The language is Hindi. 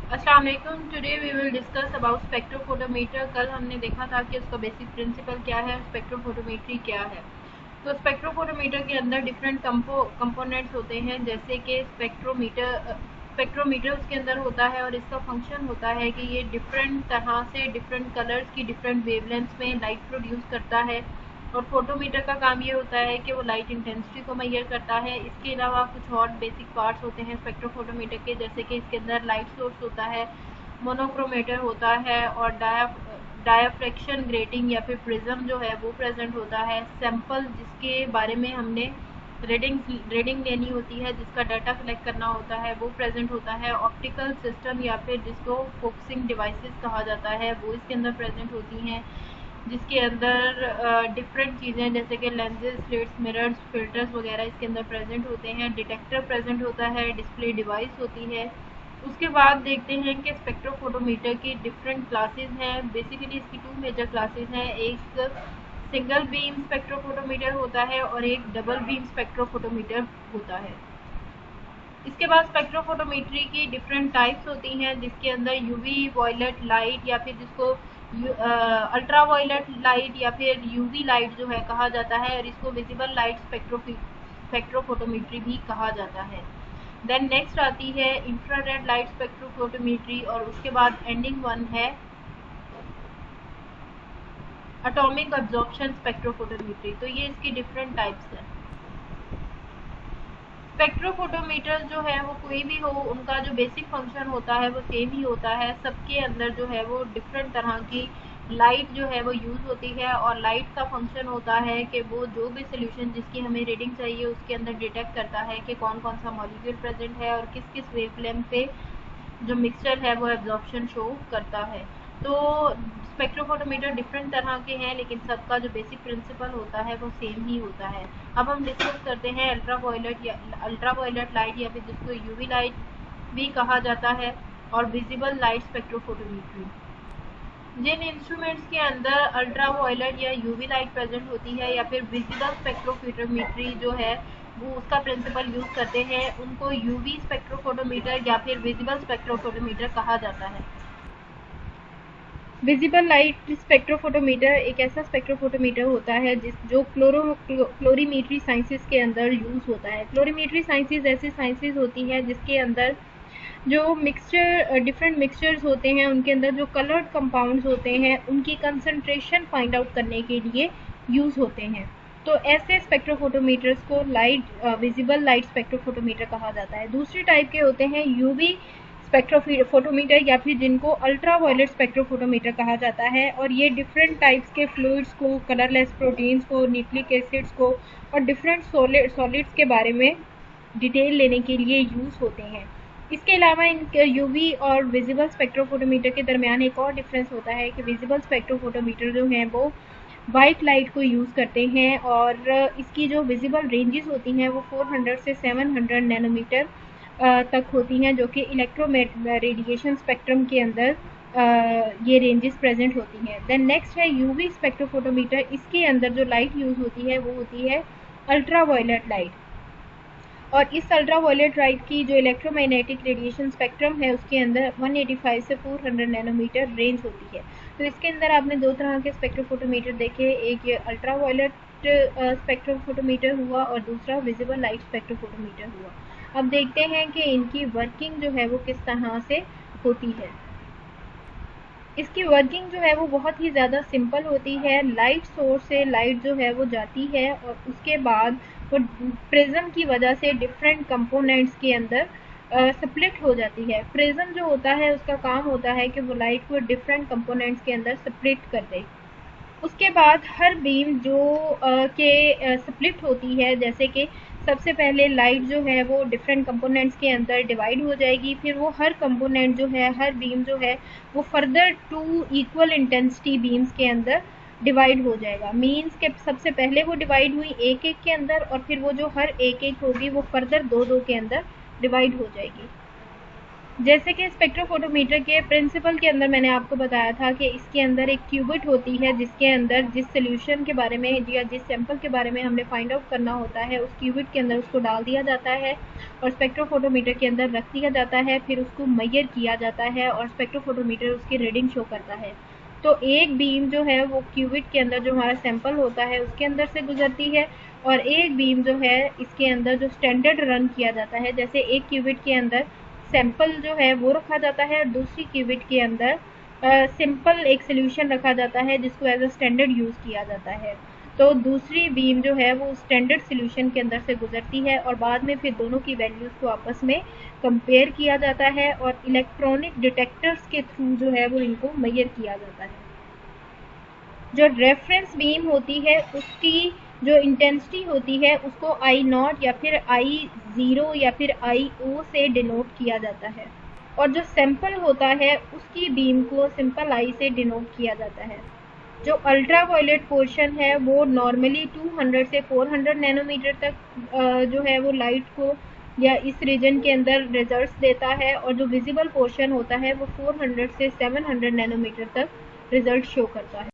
अस्सलाम वालेकुम। Today we will discuss about spectrophotometer. कल हमने देखा था कि उसका बेसिक प्रिंसिपल क्या है, स्पेक्ट्रोफोटोमेट्री क्या है। तो स्पेक्ट्रोफोटोमीटर के अंदर डिफरेंट कंपोनेंट्स होते हैं, जैसे कि स्पेक्ट्रोमीटर उसके अंदर होता है और इसका फंक्शन होता है कि ये डिफरेंट तरह से डिफरेंट कलर्स की डिफरेंट वेवलेंथ्स में लाइट प्रोड्यूस करता है। और फोटोमीटर का काम ये होता है कि वो लाइट इंटेंसिटी को मेजर करता है। इसके अलावा कुछ और बेसिक पार्ट्स होते हैं स्पेक्ट्रोफोटोमीटर के, जैसे कि इसके अंदर लाइट सोर्स होता है, मोनोक्रोमेटर होता है और डायाफ्रेक्शन ग्रेटिंग या फिर प्रिज्म जो है वो प्रेजेंट होता है। सैंपल जिसके बारे में हमने रीडिंग लेनी होती है, जिसका डाटा कलेक्ट करना होता है, वो प्रेजेंट होता है। ऑप्टिकल सिस्टम या फिर जिसको फोकसिंग डिवाइसेस कहा जाता है वो इसके अंदर प्रेजेंट होती हैं, जिसके अंदर डिफरेंट चीज़ें जैसे कि लेंसेज, स्लिट्स, मिरर्स, फिल्टर्स वगैरह इसके अंदर प्रेजेंट होते हैं। डिटेक्टर प्रेजेंट होता है, डिस्प्ले डिवाइस होती है। उसके बाद देखते हैं कि स्पेक्ट्रोफोटोमीटर की डिफरेंट क्लासेस हैं। बेसिकली इसकी टू मेजर क्लासेस हैं, एक सिंगल बीम स्पेक्ट्रोफोटोमीटर होता है और एक डबल बीम स्पेक्ट्रोफोटोमीटर होता है। इसके बाद स्पेक्ट्रोफोटोमेट्री की डिफरेंट टाइप्स होती हैं, जिसके अंदर यूवी वॉयलेट लाइट या फिर जिसको अल्ट्रा वायलेट लाइट या फिर यूवी लाइट जो है कहा जाता है, और इसको विजिबल लाइट स्पेक्ट्रोफोटोमेट्री भी कहा जाता है। देन नेक्स्ट आती है इंफ्रारेड लाइट स्पेक्ट्रोफोटोमेट्री, और उसके बाद एंडिंग वन है एटॉमिक अब्जॉर्प्शन स्पेक्ट्रोफोटोमेट्री। तो ये इसकी डिफरेंट टाइप्स हैं। स्पेक्ट्रोफोटोमीटर जो है वो कोई भी हो, उनका जो बेसिक फंक्शन होता है वो सेम ही होता है। सबके अंदर जो है वो डिफरेंट तरह की लाइट जो है वो यूज़ होती है, और लाइट का फंक्शन होता है कि वो जो भी सोल्यूशन जिसकी हमें रीडिंग चाहिए उसके अंदर डिटेक्ट करता है कि कौन कौन सा मॉलिक्यूल प्रेजेंट है और किस किस वेवलेंथ पे जो मिक्सचर है वो एब्जॉर्प्शन शो करता है। तो स्पेक्ट्रोफोटोमीटर डिफरेंट तरह के हैं, लेकिन सबका जो बेसिक प्रिंसिपल होता है वो सेम ही होता है। अब हम डिस्कस करते हैं अल्ट्रा वायलेट लाइट या फिर जिसको यूवी लाइट भी कहा जाता है, और विजिबल लाइट स्पेक्ट्रोफोटोमेट्री। जिन इंस्ट्रूमेंट्स के अंदर अल्ट्रा वायलेट या यूवी लाइट प्रेजेंट होती है या फिर विजिबल स्पेक्ट्रोफोटोमेट्री जो है वो उसका प्रिंसिपल यूज करते हैं, उनको यूवी स्पेक्ट्रोफोटोमीटर या फिर विजिबल स्पेक्ट्रोफोटोमीटर कहा जाता है। विजिबल लाइट स्पेक्ट्रोफोटोमीटर एक ऐसा स्पेक्ट्रोफोटोमीटर होता है जो क्लोरीमेट्री साइंसेस के अंदर यूज होता है। क्लोरीमेट्री साइंसेस ऐसी साइंसेस होती है जिसके अंदर जो डिफरेंट मिक्सचर्स होते हैं, उनके अंदर जो कलर्ड कंपाउंड्स होते हैं उनकी कंसंट्रेशन फाइंड आउट करने के लिए यूज होते हैं। तो ऐसे स्पेक्ट्रोफोटोमीटर्स को विजिबल लाइट स्पेक्ट्रोफोटोमीटर कहा जाता है। दूसरी टाइप के होते हैं यूवी स्पेक्ट्रोफोटोमीटर या फिर जिनको अल्ट्रा वायलेट स्पेक्ट्रोफोटोमीटर कहा जाता है, और ये डिफरेंट टाइप्स के फ्लूइड्स को, कलरलेस प्रोटीन्स को, न्यूक्लिक एसिड्स को और डिफरेंट सॉलिड्स के बारे में डिटेल लेने के लिए यूज होते हैं। इसके अलावा इन यूवी और विजिबल स्पेक्ट्रोफोटोमीटर के दरमियान एक और डिफरेंस होता है कि विजिबल स्पेक्ट्रोफोटोमीटर जो हैं वो वाइट लाइट को यूज़ करते हैं, और इसकी जो विजिबल रेंजेस होती हैं वो 400 से 700 नैनोमीटर तक होती हैं, जो कि रेडिएशन स्पेक्ट्रम के अंदर ये रेंजेस प्रेजेंट होती हैं। देन नेक्स्ट है यूवी स्पेक्ट्रोफोटोमीटर। इसके अंदर जो लाइट यूज़ होती है वो होती है अल्ट्रा वायलेट लाइट, और इस अल्ट्रा वायलेट लाइट की जो इलेक्ट्रोमैग्नेटिक रेडिएशन स्पेक्ट्रम है उसके अंदर 185 से 400 नैनोमीटर रेंज होती है। तो इसके अंदर आपने दो तरह के स्पेक्ट्रोफोटोमीटर देखे, एक ये अल्ट्रा वायलेट स्पेक्ट्रोफोटोमीटर हुआ और दूसरा विजिबल लाइट स्पेक्ट्रोफोटोमीटर हुआ। अब देखते हैं कि इनकी वर्किंग जो है वो किस तरह से होती है। इसकी वर्किंग जो है वो बहुत ही ज़्यादा सिंपल होती है। लाइट सोर्स से लाइट जो है वो जाती है और उसके बाद वो प्रिज्म की वजह से डिफरेंट कंपोनेंट्स के अंदर स्प्लिट हो जाती है। प्रिज्म जो होता है उसका काम होता है कि वो लाइट को डिफरेंट कंपोनेंट्स के अंदर स्प्लिट कर दे। उसके बाद हर बीम जो के स्प्लिट होती है, जैसे कि सबसे पहले लाइट जो है वो डिफरेंट कंपोनेंट्स के अंदर डिवाइड हो जाएगी, फिर वो हर कंपोनेंट जो है, हर बीम जो है वो फर्दर 2 इक्वल इंटेंसिटी बीम्स के अंदर डिवाइड हो जाएगा। मीन्स के सबसे पहले वो डिवाइड हुई एक एक के अंदर, और फिर वो जो हर एक एक होगी वो फर्दर दो दो के अंदर डिवाइड हो जाएगी। जैसे कि स्पेक्ट्रोफोटोमीटर के प्रिंसिपल के अंदर मैंने आपको बताया था कि इसके अंदर एक क्यूबिट होती है, जिसके अंदर जिस सोल्यूशन के बारे में या जिस सैंपल के बारे में हमने फाइंड आउट करना होता है, उस क्यूबिट के अंदर उसको डाल दिया जाता है और स्पेक्ट्रोफोटोमीटर के अंदर रख दिया जाता है। फिर उसको मेजर किया जाता है और स्पेक्ट्रोफोटोमीटर उसकी रीडिंग शो करता है। तो एक बीम जो है वो क्यूबिट के अंदर जो हमारा सैंपल होता है उसके अंदर से गुजरती है, और एक बीम जो है इसके अंदर जो स्टैंडर्ड रन किया जाता है, जैसे एक क्यूबिट के अंदर सैंपल जो है वो रखा जाता है और दूसरी क्यूबिट के अंदर सिंपल एक सोल्यूशन रखा जाता है जिसको एज अ स्टैंडर्ड यूज़ किया जाता है। तो दूसरी बीम जो है वो स्टैंडर्ड सोल्यूशन के अंदर से गुजरती है और बाद में फिर दोनों की वैल्यूज़ को आपस में कंपेयर किया जाता है और इलेक्ट्रॉनिक डिटेक्टर्स के थ्रू जो है वो इनको मेजर किया जाता है। जो रेफरेंस बीम होती है उसकी जो इंटेंसिटी होती है उसको I0 या फिर I0 या फिर IO से डिनोट किया जाता है, और जो सैंपल होता है उसकी बीम को सिंपल I से डिनोट किया जाता है। जो अल्ट्रा वायलेट पोर्शन है वो नॉर्मली 200 से 400 नैनोमीटर तक जो है वो लाइट को या इस रीजन के अंदर रिजल्ट्स देता है, और जो विजिबल पोर्शन होता है वो 400 से 700 नैनोमीटर तक रिजल्ट शो करता है।